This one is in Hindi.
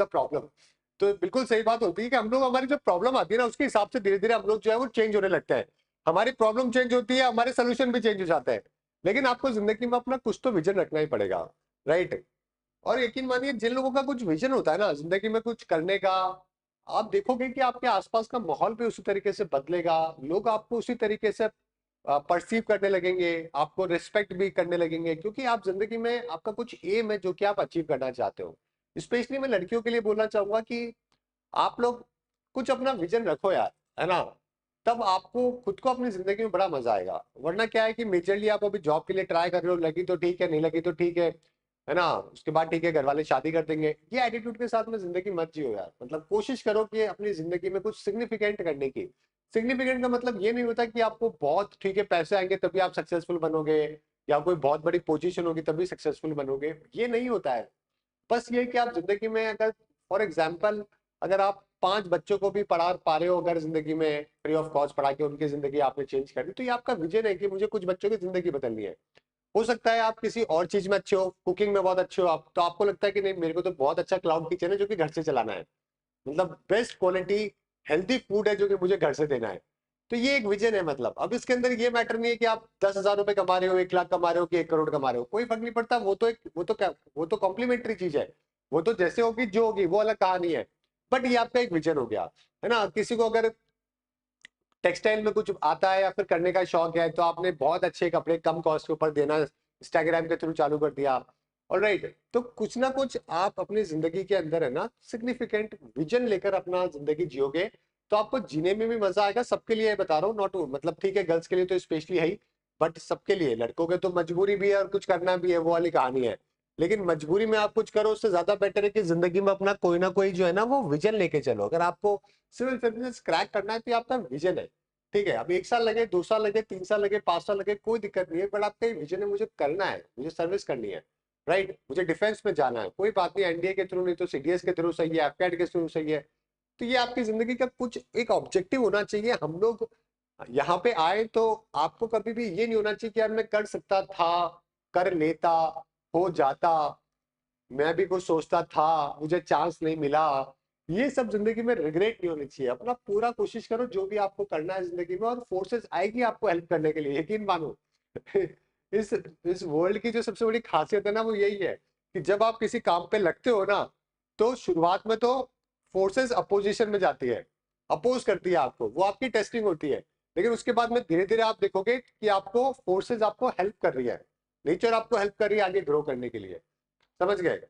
The problem. तो बिल्कुल सही बात होती है कि हम लोग, हमारी जो प्रॉब्लम आती है ना उसके हिसाब से धीरे धीरे हम लोग जो है वो चेंज होने लगता है। हमारी प्रॉब्लम चेंज होती है, हमारे सोल्यूशन भी चेंज हो जाते हैं। लेकिन आपको जिंदगी में अपना कुछ तो विजन रखना ही पड़ेगा, राइट। और यकीन मानिए जिन लोगों का कुछ विजन होता है ना जिंदगी में कुछ करने का, आप देखोगे कि आपके आसपास का माहौल भी उसी तरीके से बदलेगा, लोग आपको उसी तरीके से परसीव करने लगेंगे, आपको रिस्पेक्ट भी करने लगेंगे, क्योंकि आप जिंदगी में आपका कुछ एम है जो कि आप अचीव करना चाहते हो। स्पेशली मैं लड़कियों के लिए बोलना चाहूंगा कि आप लोग कुछ अपना विजन रखो यार, है ना। तब आपको खुद को अपनी जिंदगी में बड़ा मजा आएगा। वरना क्या है कि मेजरली आप अभी जॉब के लिए ट्राई कर रहे हो, लगी तो ठीक है, नहीं लगी तो ठीक है ना, उसके बाद ठीक है घर वाले शादी कर देंगे, ये एटीट्यूड के साथ में जिंदगी मत जियो यार। मतलब कोशिश करो कि अपनी जिंदगी में कुछ सिग्निफिकेंट करने की। सिग्निफिकेंट का मतलब ये नहीं होता कि आपको बहुत ठीक है पैसे आएंगे तभी आप सक्सेसफुल बनोगे, या कोई बहुत बड़ी पोजीशन होगी तभी सक्सेसफुल बनोगे, ये नहीं होता है। बस ये कि आप जिंदगी में अगर फॉर एग्जाम्पल अगर आप 5 बच्चों को भी पढ़ा पा रहे हो, अगर जिंदगी में फ्री ऑफ कॉस्ट पढ़ा के उनकी जिंदगी आपने चेंज कर दी, तो ये आपका विजन है कि मुझे कुछ बच्चों की जिंदगी बदलनी है। हो सकता है आप किसी और चीज में अच्छे हो, कुकिंग में बहुत अच्छे हो आप, तो आपको लगता है कि नहीं मेरे को तो बहुत अच्छा क्लाउड किचन है जो कि घर से चलाना है, मतलब बेस्ट क्वालिटी हेल्दी फूड है जो कि मुझे घर से देना है। तो ये एक विजन है। मतलब अब इसके अंदर ये मैटर नहीं है कि आप 10,000 रुपए कमा रहे हो, 1 लाख कमा रहे हो कि 1 करोड़ कमा रहे हो, कोई फर्क नहीं पड़ता। वो तो एक वो तो कॉम्प्लीमेंट्री चीज है, वो तो जैसे होगी जो होगी वो अलग कहानी है। बट ये आपका एक विजन हो गया, है ना। किसी को अगर टेक्सटाइल में कुछ आता है या फिर करने का शौक है, तो आपने बहुत अच्छे कपड़े कम कॉस्ट के ऊपर देना इंस्टाग्राम के थ्रू चालू कर दिया। ऑलराइट, तो कुछ ना कुछ आप अपनी जिंदगी के अंदर है ना सिग्निफिकेंट विजन लेकर अपना जिंदगी जियोगे, तो आपको जीने में भी मजा आएगा। सबके लिए बता रहा हूँ, नॉट मतलब ठीक है गर्ल्स के लिए तो स्पेशली है ही, बट सबके लिए, लड़कों के तो मजबूरी भी है और कुछ करना भी है, वो वाली कहानी है। लेकिन मजबूरी में आप कुछ करो उससे ज्यादा बेटर है कि जिंदगी में अपना कोई ना कोई जो है ना वो विजन लेके चलो। अगर आपको सिविल सर्विसेज क्रैक करना है तो ये आपका विजन है, ठीक है। अब 1 साल लगे, 2 साल लगे, 3 साल लगे, 5 साल लगे, कोई दिक्कत नहीं है, बट आपका विजन है मुझे करना है, मुझे सर्विस करनी है, राइट। मुझे डिफेंस में जाना है, कोई बात नहीं, एनडीए के थ्रू नहीं तो सीडीएस के थ्रू सही है, एफकैट के थ्रू सही है। तो ये आपकी जिंदगी का कुछ एक ऑब्जेक्टिव होना चाहिए। हम लोग यहाँ पे आए तो आपको कभी भी ये नहीं होना चाहिए कि यार मैं कर सकता था, कर लेता, हो जाता, मैं भी कुछ सोचता था, मुझे चांस नहीं मिला। ये सब जिंदगी में रिग्रेट नहीं होनी चाहिए। अपना पूरा कोशिश करो जो भी आपको करना है जिंदगी में, और फोर्सेस आएगी आपको हेल्प करने के लिए, यकीन मानो। इस वर्ल्ड की जो सबसे बड़ी खासियत है ना वो यही है कि जब आप किसी काम पे लगते हो ना, तो शुरुआत में तो फोर्सेस अपोजिशन में जाती है, अपोज करती है आपको, वो आपकी टेस्टिंग होती है। लेकिन उसके बाद में धीरे धीरे आप देखोगे कि आपको फोर्सेस आपको हेल्प कर रही है, नेचर आपको हेल्प कर रही है आगे ग्रो करने के लिए। समझ गए?